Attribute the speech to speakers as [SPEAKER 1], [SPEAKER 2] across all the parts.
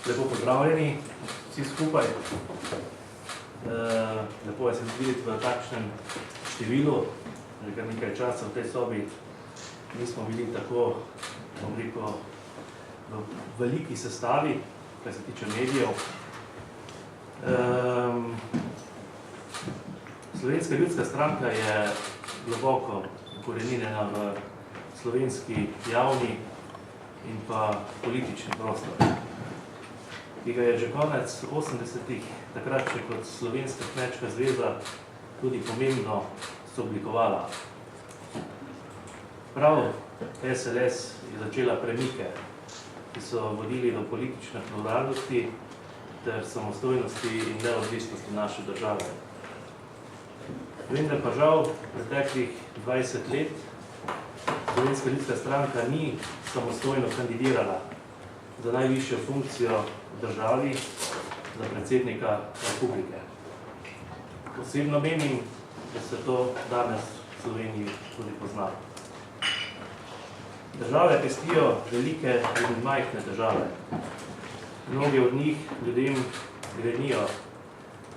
[SPEAKER 1] Lepo pozdravljeni vsi skupaj. Lepo je se videti v takšnem številu, že kar nekaj časa v tej sobi nismo bili tako, bom rekel, v veliki sestavi, kar se tiče medijev. Slovenska ljudska stranka je globoko ukoreninjena v slovenski javni in pa politični prostor, ki ga je že konec 80-ih, takrat še kot Slovenska kmečka zveza, tudi pomembno sooblikovala. Prav SLS je začela premike, ki so vodili do politične pluralnosti ter samostojnosti in neodvisnosti naše države. Vendar pa žal preteklih 20 let Slovenska ljudska stranka ni samostojno kandidirala za najvišjo funkcijo v državi, za predsednika republike. Osebno menim, da se to danes v Sloveniji tudi pozna. Države pestijo velike in majhne države. Mnogi od njih ljudem grenijo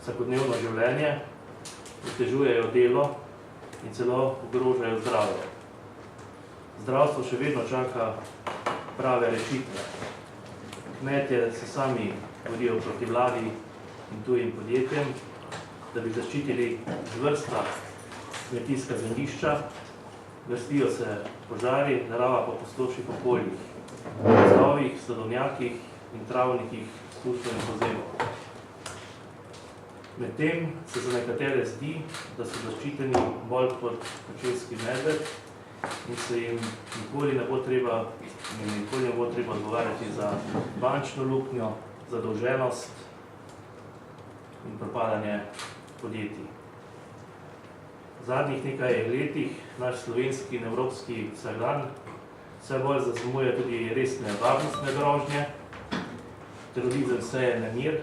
[SPEAKER 1] vsakodnevno življenje, otežujejo delo in celo ogrožajo zdravje. Zdravstvo še vedno čaka prave rešitve. Kmetje se sami borijo proti vladi in tujim podjetjem, da bi zaščitili zvrsta kmetijska zemljišča, vrstijo se požari, narava pa pustoši po poljih, gozdovih, sadovnjakih in travnikih spuščenih ozemov. Medtem se za nekatere zdi, da so zaščiteni bolj kot kočevski medved in se jim nikoli ne bo treba odgovarjati za bančno luknjo, zadolženost in propadanje podjetij. V zadnjih nekaj letih naš slovenski in evropski vsakdan vse bolj zaznamuje tudi resne varnostne grožnje, terorizem seje nemir,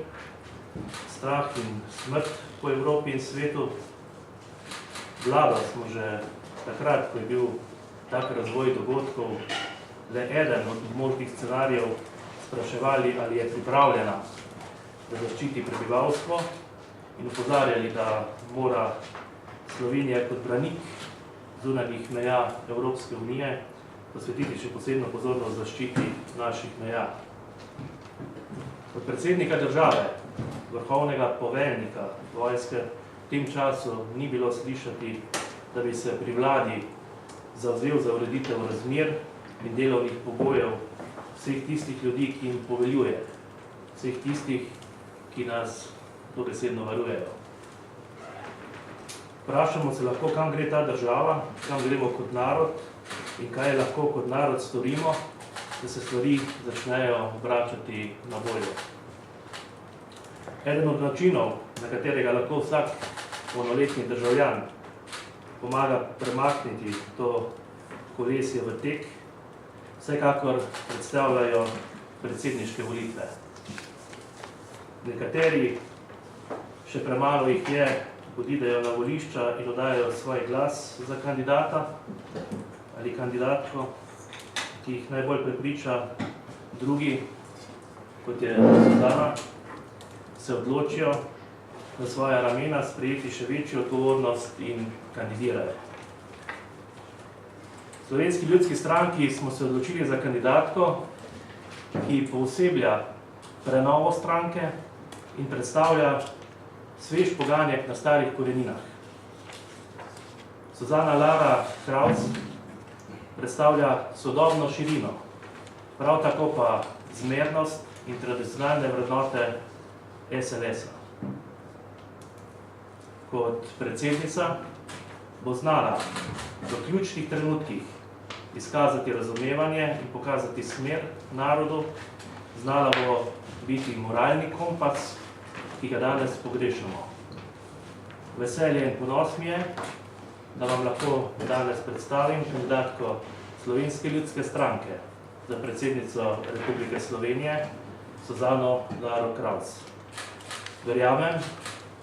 [SPEAKER 1] strah in smrt po Evropi in svetu. Vlada smo že takrat, ko je bil tak razvoj dogodkov, le eden od možnih scenarijev, spraševali, ali je pripravljena, da zaščiti prebivalstvo in opozarjali, da mora Slovenija kot branik zunanjih meja Evropske unije posvetiti še posebno pozornost zaščiti naših meja. Od predsednika države, vrhovnega poveljnika vojske, v tem času ni bilo slišati, da bi se pri vladi zavzel za ureditev razmer in delovnih pogojev vseh tistih ljudi, ki jim poveljuje, vseh tistih, ki nas dobesedno varujejo. Vprašamo se lahko, kam gre ta država, kam gremo kot narod in kaj lahko kot narod storimo, da se stvari začnejo obračati na bolje. Eden od načinov, na katerega lahko vsak polnoletni državljan pomaga premakniti to kolesje v tek, vsekakor predstavljajo predsedniške volitve. Nekateri, še premalo jih je, odidejo na volišča in oddajajo svoj glas za kandidata ali kandidatko, ki jih najbolj prepriča. Drugi, kot je Suzana, se odločijo na svoja ramena sprejeti še večjo odgovornost in kandidirajo. V Slovenski ljudski stranki smo se odločili za kandidatko, ki pooseblja prenovo stranke in predstavlja svež poganjek na starih koreninah. Suzana Lara Kravc predstavlja sodobno širino, prav tako pa zmernost in tradicionalne vrednote SLS-a. Kot predsednica bo znala v ključnih trenutkih izkazati razumevanje in pokazati smer narodu, znala bo biti moralni kompas, ki ga danes pogrešamo. Veselje in ponos mi je, da vam lahko danes predstavim kandidatko Slovenske ljudske stranke za predsednico Republike Slovenije, Suzano Laro Kravc. Verjamem,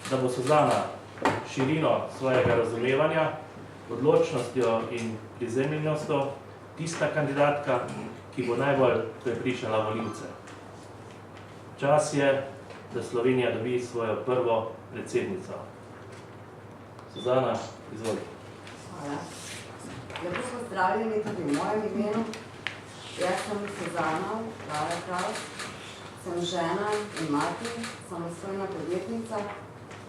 [SPEAKER 1] da bo Suzana širino svojega razumevanja, odločnostjo in prizemljenostjo tista kandidatka, ki bo najbolj prepričala volivce. Čas je, da Slovenija dobi svojo prvo predsednico. Suzana, izvoli.
[SPEAKER 2] Hvala. Lepo pozdravljeni tudi v mojem imenu. Jaz sem Suzana, sem žena in mati, samostojna podjetnica,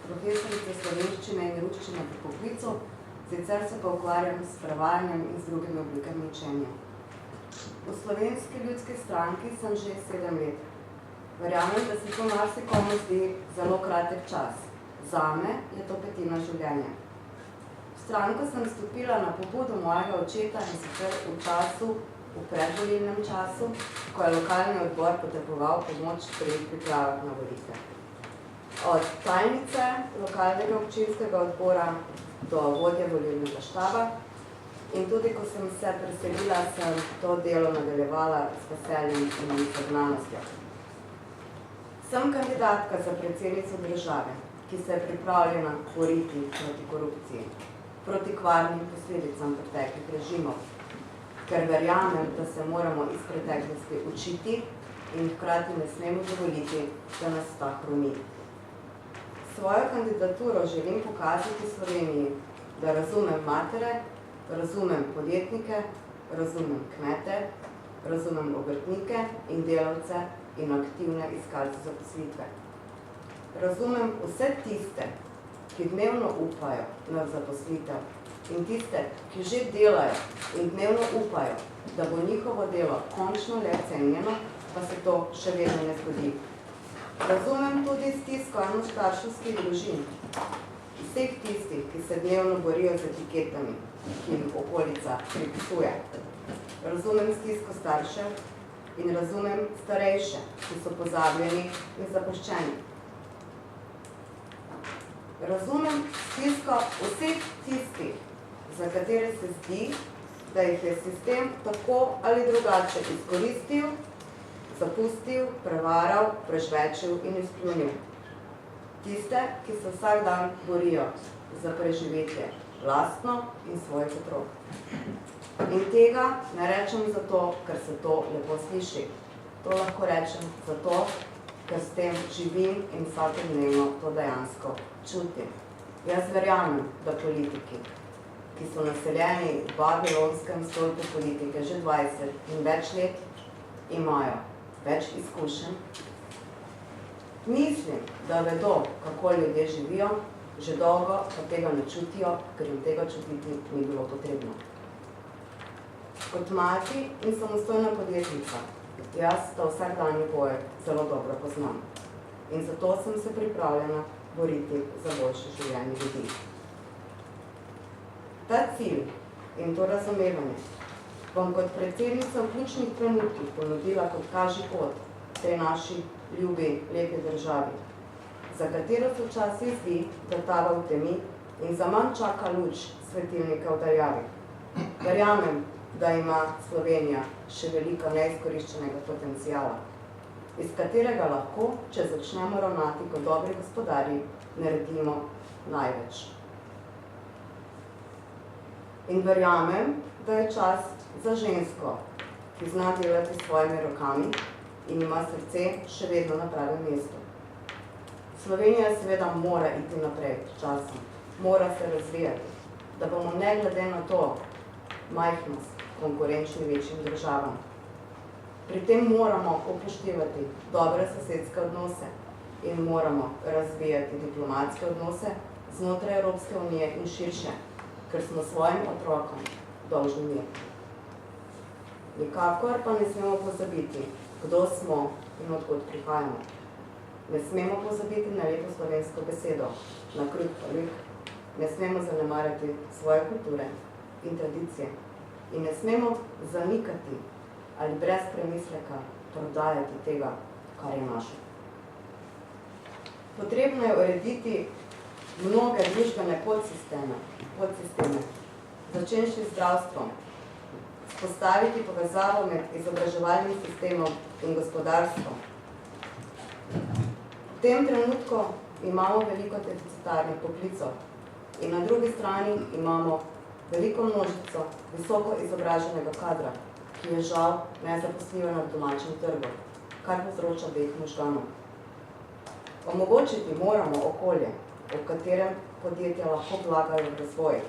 [SPEAKER 2] profesorica slovenščine in ruščine po poklicu, sicer se pa ukvarjam s prevajanjem in z drugimi oblikami učenja. V Slovenski ljudski stranki sem že 7 let. Verjamem, da se to marsikomu zdi zelo kratek čas. Zame je to petina življenja. V stranko sem vstopila na pobudo mojega očeta in sicer v predvolilnem času, ko je lokalni odbor potreboval pomoč pri pripravah na volitve. Od tajnice lokalnega občinskega odbora do vodje volilnega štaba in tudi, ko sem se preselila, sem to delo nadaljevala s veseljem in zagnanostjo. Sem kandidatka za predsednico države, ki se je pripravljena boriti proti korupciji, proti kvarnim posledicam preteklih režimov, ker verjamem, da se moramo iz preteklosti učiti in hkrati ne smemo dovoliti, da nas ta hromi. Svojo kandidaturo želim pokazati Sloveniji, da razumem matere, razumem podjetnike, razumem kmete, razumem obrtnike in delavce in aktivne iskalce zaposlitve. Razumem vse tiste, ki dnevno upajo na zaposlitev in tiste, ki že delajo in dnevno upajo, da bo njihovo delo končno le cenjeno, pa se to še vedno ne zgodi. Razumem tudi stisko enostarševskih družin, vseh tistih, ki se dnevno borijo z etiketami, ki jim okolica pripisuje. Razumem stisko staršev in razumem starejše, ki so pozabljeni in zapuščeni. Razumem stisko vseh tistih, za katere se zdi, da jih je sistem tako ali drugače izkoristil, zapustil, prevaral, prežvečil in izpljunil. Tiste, ki se vsak dan borijo za preživetje lastno in svojih otrok. In tega ne rečem zato, ker se to lepo sliši. To lahko rečem zato, ker s tem živim in vsakodnevno to dejansko čutim. Jaz verjamem, da politiki, ki so naseljeni v babilonskem stolpu politike že 20 in več let, imajo več izkušenj. Mislim, da vedo, kako ljudje živijo, že dolgo pa tega ne čutijo, ker jim tega čutiti ni bilo potrebno. Kot mati in samostojna podjetnica, jaz ta vsakdanji boj zelo dobro poznam. In zato sem se pripravljena boriti za boljše življenje ljudi. Ta cilj in to razumevanje bom kot predsednica v ključnih trenutkih ponudila kot kaži pot tej naši ljubi, lepi državi, za katero se včasih zdi, da tava v temi in zaman čaka luč svetilnika v daljavi. Verjamem, da ima Slovenija še veliko neizkoriščenega potenciala, iz katerega lahko, če začnemo ravnati kot dobri gospodarji, naredimo največ. In verjamem, da je čas za žensko, ki zna delati s svojimi rokami in ima srce še vedno na pravem mestu. Slovenija seveda mora iti naprej časom, mora se razvijati, da bomo ne glede na to majhnost konkurenčni večjim državam. Pri tem moramo upoštevati dobre sosedske odnose in moramo razvijati diplomatske odnose znotraj Evropske unije in širše, ker smo svojim otrokom dolžni mir. Nikakor pa ne smemo pozabiti, kdo smo in odkot prihajamo. Ne smemo pozabiti na lepo slovensko besedo, na kruh palik, ne smemo zanemarjati svoje kulture in tradicije in ne smemo zanikati ali brez premisleka prodajati tega, kar je naše. Potrebno je urediti mnoge družbene podsisteme, začenši z zdravstvom, vzpostaviti povezavo med izobraževalnim sistemom in gospodarstvom. V tem trenutku imamo veliko deficitarnih poklicov in na drugi strani imamo veliko množico visoko izobraženega kadra, ki je žal nezaposljiva na domačem trgu. kar povzroča beg možganov. Omogočiti moramo okolje, v katerem podjetja lahko vlagajo v razvoj,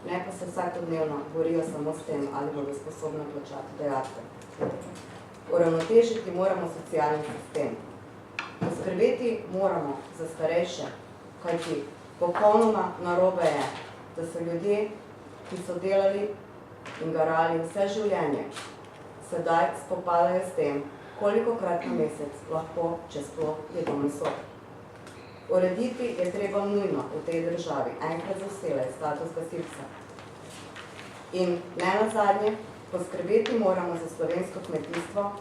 [SPEAKER 2] ne pa se vsakodnevno borijo samo s tem, ali bodo sposobni plačati dajatve. Uravnotežiti moramo socialni sistem. Poskrbeti moramo za starejše, kajti popolnoma narobe je, da so ljudje, ki so delali in garali vse življenje, sedaj spopadajo s tem, kolikokrat na mesec lahko, če sploh jedo meso. Urediti je treba nujno v tej državi, enkrat za vselej, status gasilca. In ne nazadnje, poskrbeti moramo za slovensko kmetijstvo,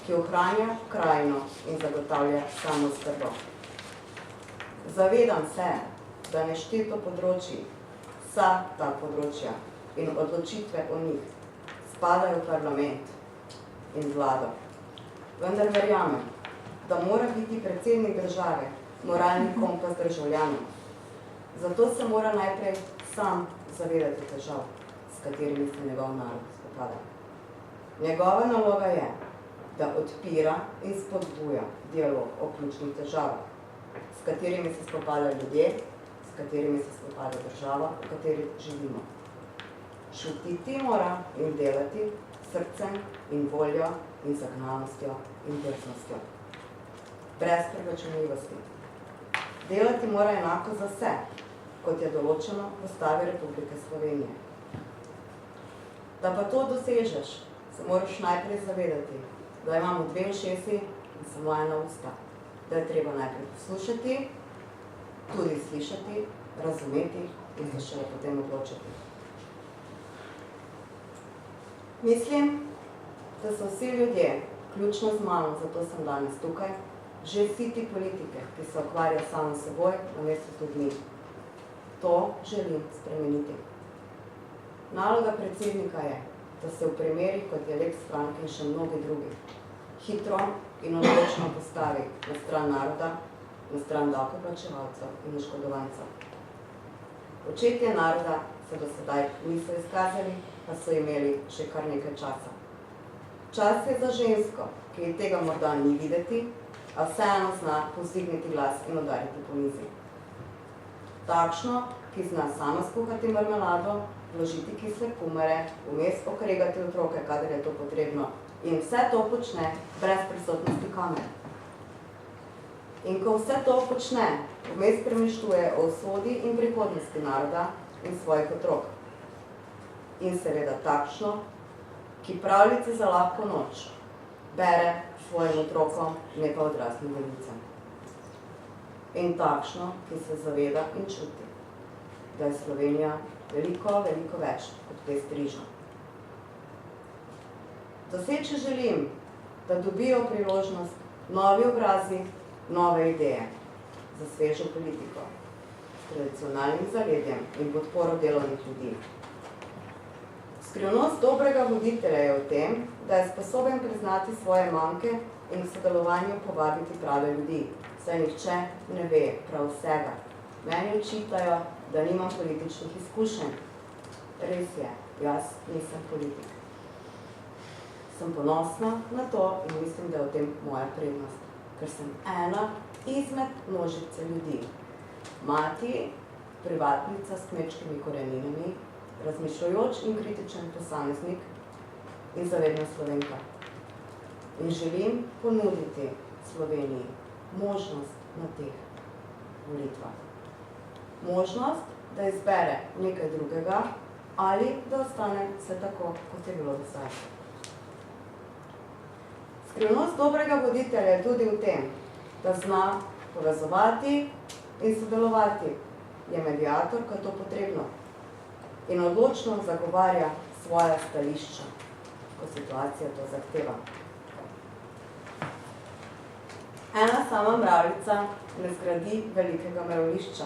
[SPEAKER 2] ki ohranja krajino in zagotavlja samooskrbo. Zavedam se, da nešteto področji, vsa ta področja in odločitve o njih spadajo v parlament in vlado. Vendar verjamem, da mora biti predsednik države moralni kompas državljanov. Zato se mora najprej sam zavedati težav, s katerimi se njegov narod spopada. Njegova naloga je, da odpira in spodbuja dialog o ključnih težavah, s katerimi se spopadajo ljudje, s katerimi se spopada država, v kateri živimo. Šutiti mora in delati srcem in voljo in zagnanostjo in drznostjo. Brez preračunljivosti. Delati mora enako za vse, kot je določeno v Ustavi Republike Slovenije. Da pa to dosežeš, se moraš najprej zavedati, da imamo dve ušesi in samo ena usta. Da je treba najprej poslušati, tudi slišati, razumeti in se šele potem odločiti. Mislim, da so vsi ljudje, ključno z mano, zato sem danes tukaj, že siti politike, ki se ukvarja samo s seboj, namesto z ljudmi. To želim spremeniti. Naloga predsednika je, da se v primerih, kot je Lex Frank in še mnogi drugi, hitro in odločno postavi na stran naroda, na stran davkoplačevalcev in oškodovancev. Očetje naroda se do sedaj niso izkazali, pa so imeli še kar nekaj časa. Čas je za žensko, ki tega morda ni videti, a vseeno zna povzdigniti glas in udariti po mizi. Takšno, ki zna sama skuhati marmelado, vložiti kisle kumare, vmes okregati otroke, kadar je to potrebno, in vse to počne brez prisotnosti kamere. In ko vse to počne, vmes premišljuje o usodi in prihodnosti naroda in svojih otrok. In seveda takšno, ki pravljice za lahko noč bere svojim otrokom, ne pa odraslim volivcem. In takšno, ki se zaveda in čuti, da je Slovenija veliko, veliko več kot prestižna. Doseči želim, da dobijo priložnost novi obrazi, nove ideje za svežo politiko, s tradicionalnim zavedjem in podporo delovnih ljudi. Skrivnost dobrega voditelja je v tem, da je sposoben priznati svoje manke in v sodelovanju povabiti prave ljudi, saj nihče ne ve prav vsega. Meni očitajo, da nimam političnih izkušenj. Res je, jaz nisem politik. Sem ponosna na to in mislim, da je v tem moja prednost, ker sem ena izmed množice ljudi. Mati, privatnica s kmečkimi koreninami, razmišljajoč in kritičen posameznik in zavedna Slovenka. In želim ponuditi Sloveniji možnost na teh volitvah. Možnost, da izbere nekaj drugega ali da ostane vse tako, kot je bilo do zdaj. Skrivnost dobrega voditelja je tudi v tem, da zna povezovati in sodelovati. Je mediator, ko je to potrebno. In odločno zagovarja svoja stališča, ko situacija to zahteva. Ena sama mravljica ne zgradi velikega mravljišča,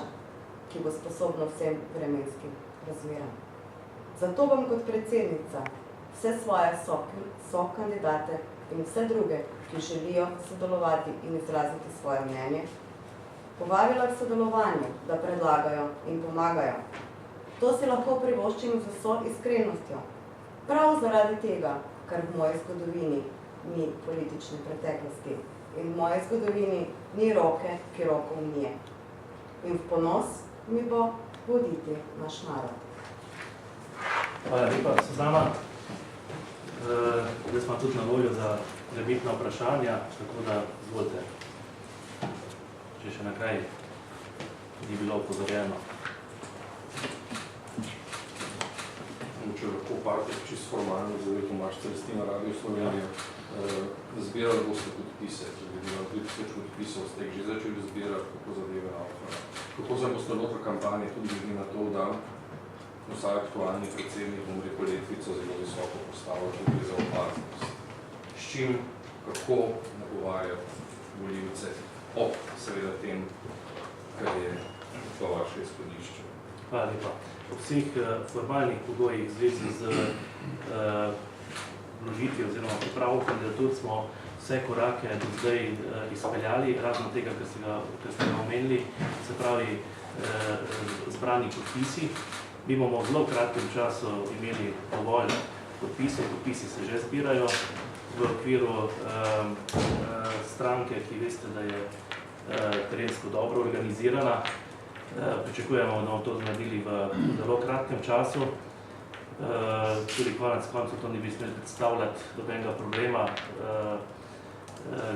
[SPEAKER 2] ki bo sposobno vsem vremenskim razmeram. Zato bom kot predsednica vse svoje sokandidate in vse druge, ki želijo sodelovati in izraziti svoje mnenje, povabila k sodelovanju, da predlagajo in pomagajo. To si lahko privoščim z vso iskrenostjo. Prav zaradi tega, ker v moji zgodovini ni politične preteklosti. In v moji zgodovini ni roke, ki roko umije. In v ponos mi bo voditi naš narod.
[SPEAKER 1] Hvala lepa, Suzana. Zdaj smo tudi na voljo za prebitna vprašanja, tako da izvolite. Če še na kaj ni bilo upozorjeno.
[SPEAKER 3] Če lahko partek čisto formalno zove Tomaž Celestina, Radio Slovenija, zbirali boste podpise, glede na 3000 podpisov ste jih že začeli zbirati, kako zadeve avtora. Kako se boste lotili kampanje, tudi glede na to, da vsaj aktualni predsednik, bom rekel, letvico zelo visoko postavlja tudi za opaznost. S čim, kako nagovarjati volivce ob seveda tem, kar je pa vaše izhodišče?
[SPEAKER 1] Hvala lepa. V vseh formalnih pogojih v zvezi z vložitvijo oziroma pripravo kandidatur smo vse korake do zdaj izpeljali, razen tega, kar ste ga omenili, se pravi zbrani podpisi. Mi bomo v zelo kratkem času imeli dovolj podpisov, podpisi se že zbirajo v okviru stranke, ki veste, da je terensko dobro organizirana. Pričakujemo, da bomo to naredili v zelo kratkem času. Tudi konec koncev to ne bi smeli predstavljati dobenega problema,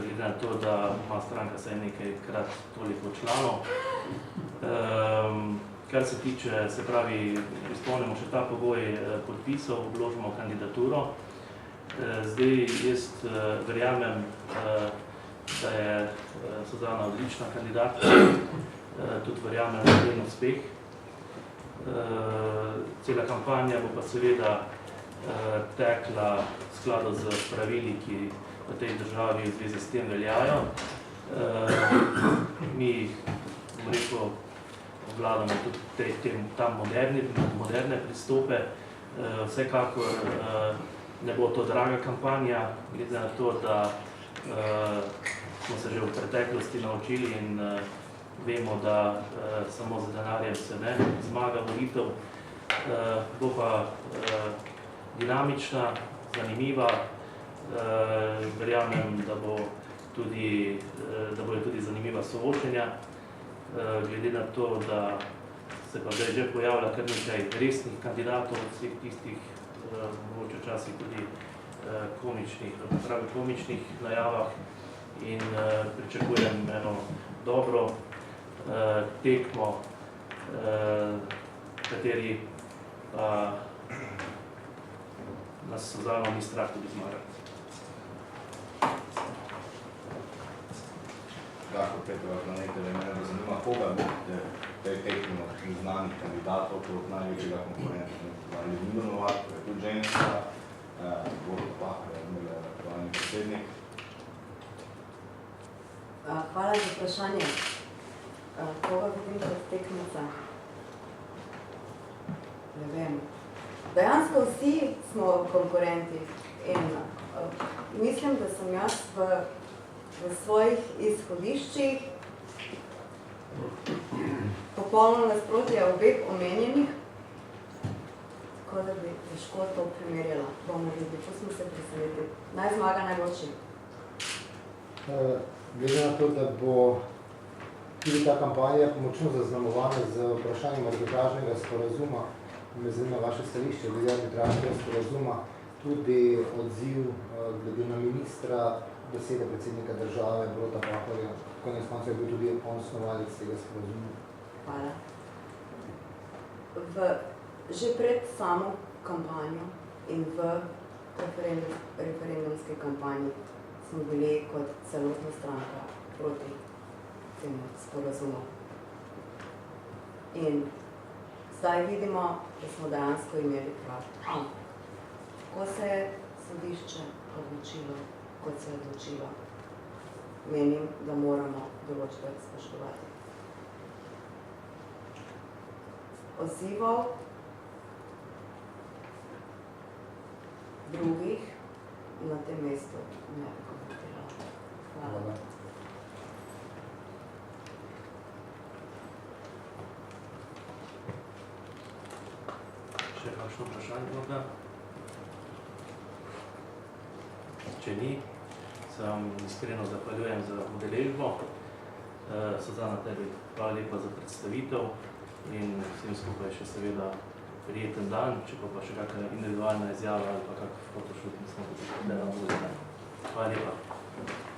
[SPEAKER 1] glede na to, da ima stranka vsaj nekajkrat toliko članov. Kar se tiče, se pravi, izpolnimo še ta pogoj podpisov, vložimo kandidaturo. Zdaj jaz verjamem, da je Suzana odlična kandidatka, tudi verjamem na njen uspeh. Cela kampanja bo pa seveda tekla v skladu z pravili, ki v tej državi v zvezi s tem veljajo. Mi, bom rekel, obvladamo tudi tam moderne pristope. Vsekakor ne bo to draga kampanja, glede na to, da smo se že v preteklosti naučili in vemo, da samo z denarjem se ne zmaga volitev. Bo pa dinamična, zanimiva. Verjamem, da bodo tudi zanimiva soočenja. Glede na to, da se pa zdaj že pojavlja kar nekaj resnih kandidatov, vseh tistih, mogoče včasih tudi komičnih najavah in pričakujem eno dobro tekmo, kateri pa nas Suzano ni strah tudi zmagati.
[SPEAKER 4] Tako, Peter, na nekaj, da mene zanima, koga boste tej tekmi od znanih kandidatov kot največjega konkurenta, da ne imenovati, to je tudi ženska, Borut Pahor, aktualni predsednik.
[SPEAKER 2] Hvala za vprašanje. Koga vidim kot tekmica? Ne vem. Dejansko vsi smo konkurenti in mislim, da sem jaz v svojih izhodiščih popolno nasprotje obeh omenjenih, tako da bi težko to primerjala. Bomo videli, pustimo se presenetiti. Naj zmaga najboljši.
[SPEAKER 5] Glede na to, da bo tudi ta kampanja močno zaznamovana z vprašanjem arbitražnega sporazuma, me zanima vaše stališče glede arbitražnega sporazuma, tudi odziv glede na ministra, besede predsednika države, Boruta Pahorja, konec koncev je bil tudi on snovalec tega sporazuma.
[SPEAKER 2] Hvala. Že pred samo kampanjo in v referendumski kampanji smo bili kot celotna stranka proti temu sporazumu. In zdaj vidimo, da smo dejansko imeli prav. Ko se je sodišče odločilo, kot se je odločilo, menim, da moramo določbe spoštovati. Odzivov drugih na tem mestu ne bi komentirala. Hvala.
[SPEAKER 1] Še kakšno vprašanje morda? Če ni, se vam iskreno zahvaljujem za udeležbo. Suzana, tebi hvala lepa za predstavitev in vsem skupaj še seveda prijeten dan, če pa še kakšna individualna izjava ali pa kak fotošut, mislim, da bo še hvala lepa.